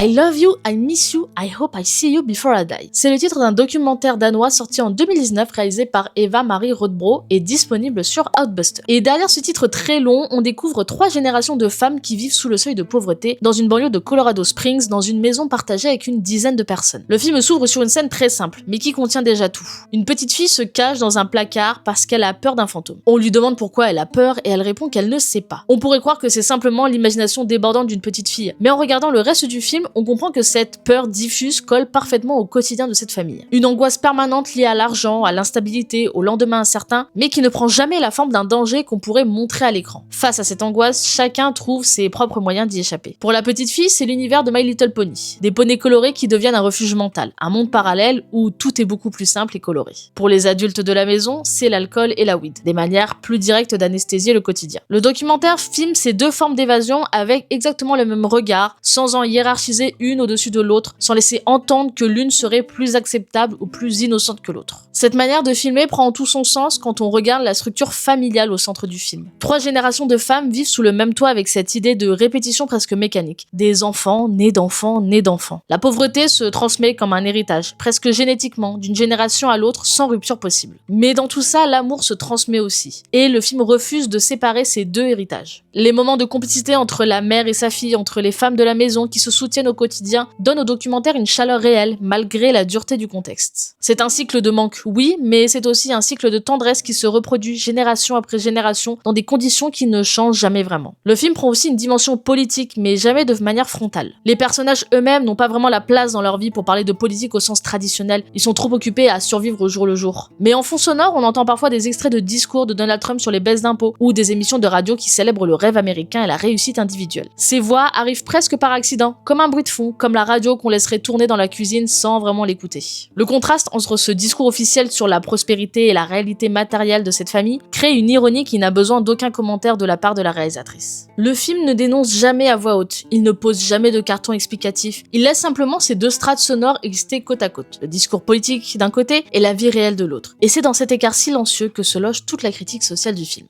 I love you, I miss you, I hope I see you before I die. C'est le titre d'un documentaire danois sorti en 2019 réalisé par Eva-Marie Rodbro et disponible sur Outbuster. Et derrière ce titre très long, on découvre 3 générations de femmes qui vivent sous le seuil de pauvreté dans une banlieue de Colorado Springs dans une maison partagée avec une dizaine de personnes. Le film s'ouvre sur une scène très simple, mais qui contient déjà tout. Une petite fille se cache dans un placard parce qu'elle a peur d'un fantôme. On lui demande pourquoi elle a peur et elle répond qu'elle ne sait pas. On pourrait croire que c'est simplement l'imagination débordante d'une petite fille, mais en regardant le reste du film, on comprend que cette peur diffuse colle parfaitement au quotidien de cette famille. Une angoisse permanente liée à l'argent, à l'instabilité, au lendemain incertain, mais qui ne prend jamais la forme d'un danger qu'on pourrait montrer à l'écran. Face à cette angoisse, chacun trouve ses propres moyens d'y échapper. Pour la petite fille, c'est l'univers de My Little Pony. Des poneys colorés qui deviennent un refuge mental, un monde parallèle où tout est beaucoup plus simple et coloré. Pour les adultes de la maison, c'est l'alcool et la weed, des manières plus directes d'anesthésier le quotidien. Le documentaire filme ces 2 formes d'évasion avec exactement le même regard, sans en hiérarchiser une au-dessus de l'autre, sans laisser entendre que l'une serait plus acceptable ou plus innocente que l'autre. Cette manière de filmer prend tout son sens quand on regarde la structure familiale au centre du film. 3 générations de femmes vivent sous le même toit avec cette idée de répétition presque mécanique. Des enfants, nés d'enfants, nés d'enfants. La pauvreté se transmet comme un héritage, presque génétiquement, d'une génération à l'autre sans rupture possible. Mais dans tout ça, l'amour se transmet aussi. Et le film refuse de séparer ces 2 héritages. Les moments de complicité entre la mère et sa fille, entre les femmes de la maison qui se soutiennent au quotidien, donnent au documentaire une chaleur réelle, malgré la dureté du contexte. C'est un cycle de manque, oui, mais c'est aussi un cycle de tendresse qui se reproduit génération après génération dans des conditions qui ne changent jamais vraiment. Le film prend aussi une dimension politique, mais jamais de manière frontale. Les personnages eux-mêmes n'ont pas vraiment la place dans leur vie pour parler de politique au sens traditionnel, ils sont trop occupés à survivre au jour le jour. Mais en fond sonore, on entend parfois des extraits de discours de Donald Trump sur les baisses d'impôts, ou des émissions de radio qui célèbrent le rêve américain et la réussite individuelle. Ces voix arrivent presque par accident, comme un bruit de fond, comme la radio qu'on laisserait tourner dans la cuisine sans vraiment l'écouter. Le contraste entre ce discours officiel sur la prospérité et la réalité matérielle de cette famille crée une ironie qui n'a besoin d'aucun commentaire de la part de la réalisatrice. Le film ne dénonce jamais à voix haute, il ne pose jamais de carton explicatif, il laisse simplement ces 2 strates sonores exister côte à côte, le discours politique d'un côté et la vie réelle de l'autre. Et c'est dans cet écart silencieux que se loge toute la critique sociale du film.